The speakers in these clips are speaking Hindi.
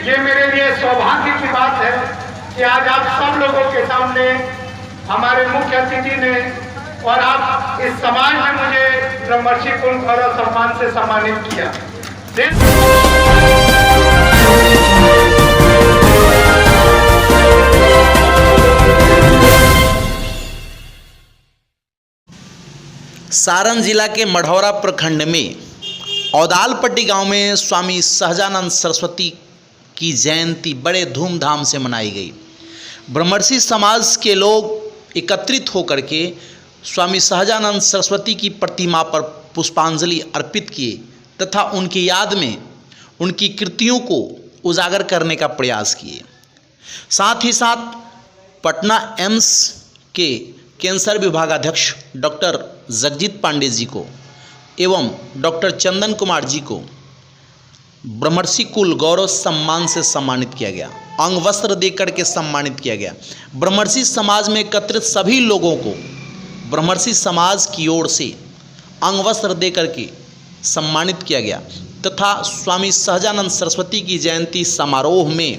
ये मेरे लिए सौभाग्य की बात है कि आज आप सब लोगों के सामने हमारे मुख्य अतिथि ने और आप इस समाज में मुझे ब्रह्मर्षि कुल गौरव सम्मान से सम्मानित किया। सारण जिला के मढ़ौरा प्रखंड में औदालपट्टी गांव में स्वामी सहजानंद सरस्वती की जयंती बड़े धूमधाम से मनाई गई। ब्रह्मर्षि समाज के लोग एकत्रित होकर के स्वामी सहजानंद सरस्वती की प्रतिमा पर पुष्पांजलि अर्पित किए तथा उनकी याद में उनकी कृतियों को उजागर करने का प्रयास किए। साथ ही साथ पटना एम्स के कैंसर विभागाध्यक्ष डॉक्टर जगजीत पांडे जी को एवं डॉक्टर चंदन कुमार जी को ब्रह्मर्षि कुल गौरव सम्मान से सम्मानित किया गया। अंग वस्त्र देकर के सम्मानित किया गया। ब्रह्मर्षि समाज में एकत्रित सभी लोगों को ब्रह्मर्षि समाज की ओर से अंग वस्त्र देकर के सम्मानित किया गया तथा स्वामी सहजानंद सरस्वती की जयंती समारोह में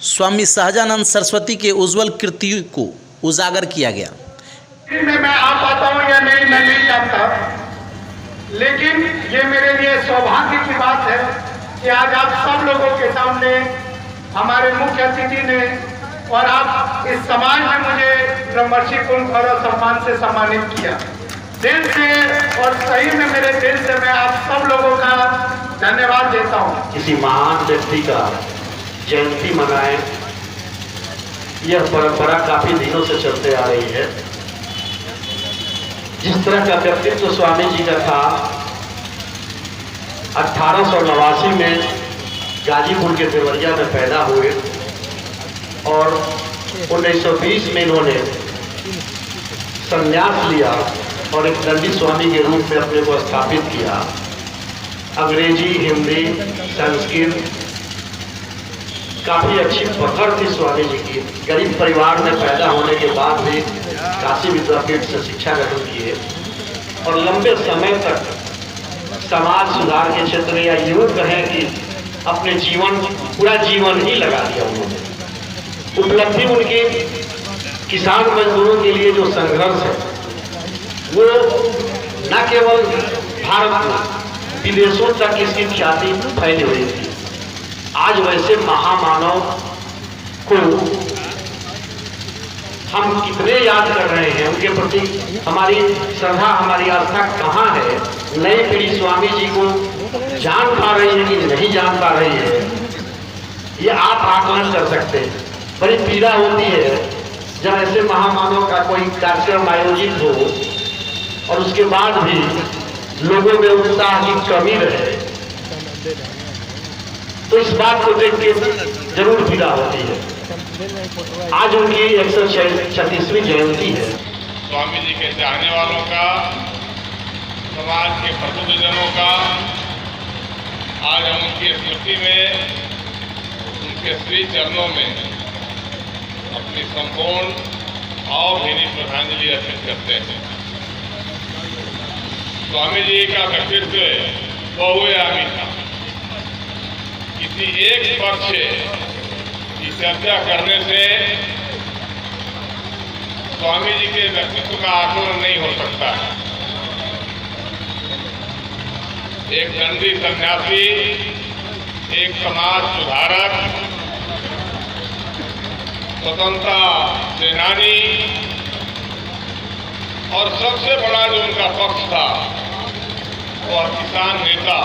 स्वामी सहजानंद सरस्वती के उज्जवल कृति को उजागर किया गया। मैं आ पाता हूँ या नहीं मैं नहीं जानता, लेकिन ये मेरे लिए सौभाग्य की बात है कि आज आप सब लोगों के सामने हमारे मुख्य अतिथि ने और आप इस समाज में मुझे ब्रह्मर्षि कुल गौरव सम्मान से सम्मानित किया। दिल से और सही में मेरे दिल से मैं आप सब लोगों का धन्यवाद देता हूँ। किसी महान व्यक्ति का जयंती मनाएं, यह परंपरा काफी दिनों से चलते आ रही है। जिस तरह का व्यक्तित्व स्वामी जी का था, 1889 में गाजीपुर के देवरिया में पैदा हुए और 1920 में इन्होंने संन्यास लिया और एक दंडी स्वामी के रूप में अपने को स्थापित किया। अंग्रेजी, हिंदी, संस्कृत काफ़ी अच्छी पकड़ थी स्वामी जी की। गरीब परिवार में पैदा होने के बाद भी काशी विद्यापीठ से शिक्षा ग्रहण किए और लंबे समय तक समाज सुधार के क्षेत्र में या यूँ कहें कि अपने जीवन पूरा जीवन ही लगा दिया उन्होंने। उपलब्धि उनकी किसान मजदूरों के लिए जो संघर्ष है वो न केवल भारत में विदेशों तक इसकी ख्याति फैली हुई थी। आज वैसे महामानव को हम कितने याद कर रहे हैं, उनके प्रति हमारी श्रद्धा, हमारी आस्था कहाँ है। नई पीढ़ी स्वामी जी को जान पा रही है कि नहीं जान पा रही है, ये आप आकलन कर सकते हैं। बड़ी पीड़ा होती है जब ऐसे महामानव का कोई कार्यक्रम आयोजित हो और उसके बाद भी लोगों में उत्साह की कमी रहे, तो इस बात को देख के जरूर पीड़ा होती है। आज उनकी 136वीं जयंती है। स्वामी जी के चाहने वालों का, समाज के प्रबुद्धजनों का आज हम उनकी स्मृति में, उनके श्री चरणों में अपनी संपूर्ण भावभीनी श्रद्धांजलि अर्पित करते हैं। स्वामी जी का व्यक्तित्व बहुआयामी था। किसी एक पक्ष की चर्चा करने से स्वामी जी के व्यक्तित्व का आकलन नहीं हो सकता है। एक दंडी सन्यासी, एक समाज सुधारक, स्वतंत्रता सेनानी और सबसे बड़ा जो उनका पक्ष था वह किसान नेता।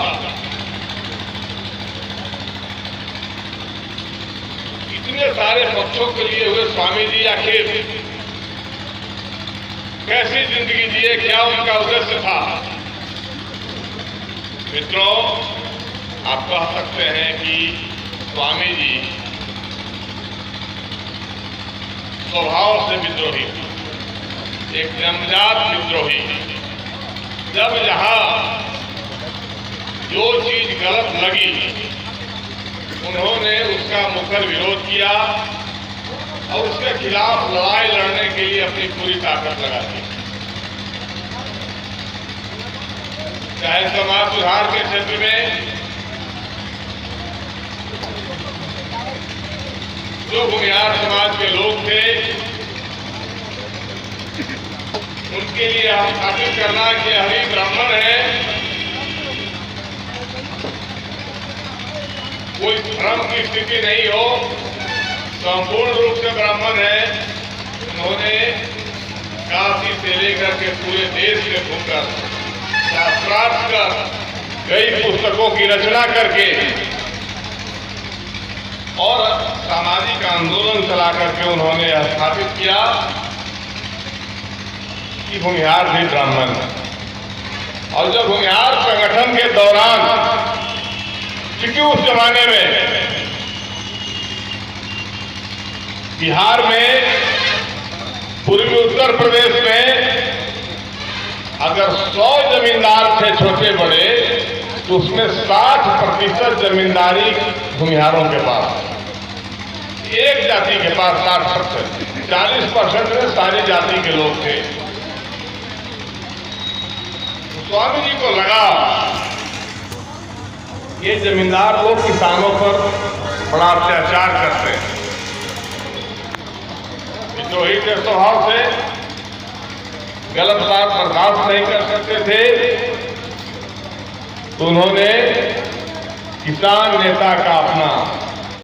इतने सारे पक्षों के लिए हुए स्वामी जी आखिर कैसी जिंदगी जिए, क्या उनका उद्देश्य था? मित्रों, आप कह सकते हैं कि स्वामी जी स्वभाव से विद्रोही, एक जन्मजात विद्रोही। जब जहां जो चीज गलत लगी उन्होंने उसका मुखर विरोध किया और उसके खिलाफ लड़ाई लड़ने के लिए अपनी पूरी ताकत लगा दी। चाहे समाज सुधार के क्षेत्र में, जो भूमिहार समाज के लोग थे उनके लिए हम स्थापित करना कि हरि ब्राह्मण है, कोई भ्रम की स्थिति नहीं हो, संपूर्ण रूप से ब्राह्मण है। उन्होंने काशी से लेकर के पूरे देश में घूमकर शास्त्रार्थ कर कई पुस्तकों की रचना करके और सामाजिक आंदोलन चला करके उन्होंने स्थापित किया कि भूमिहार भी ब्राह्मण है। और जब भूमिहार संगठन के दौरान, क्योंकि उस जमाने में बिहार में, पूर्वी उत्तर प्रदेश में अगर 100 जमींदार थे छोटे बड़े, तो उसमें 60% जमींदारी भूमिहारों के पास, एक जाति के पास 60%, 40% में सारी जाति के लोग थे। स्वामी जी को लगा ये जमींदार लोग किसानों पर बड़ा अत्याचार करते हैं, विद्रोही के स्वभाव से गलत बात बर्दाश्त नहीं कर सकते थे। तो उन्होंने किसान नेता का अपना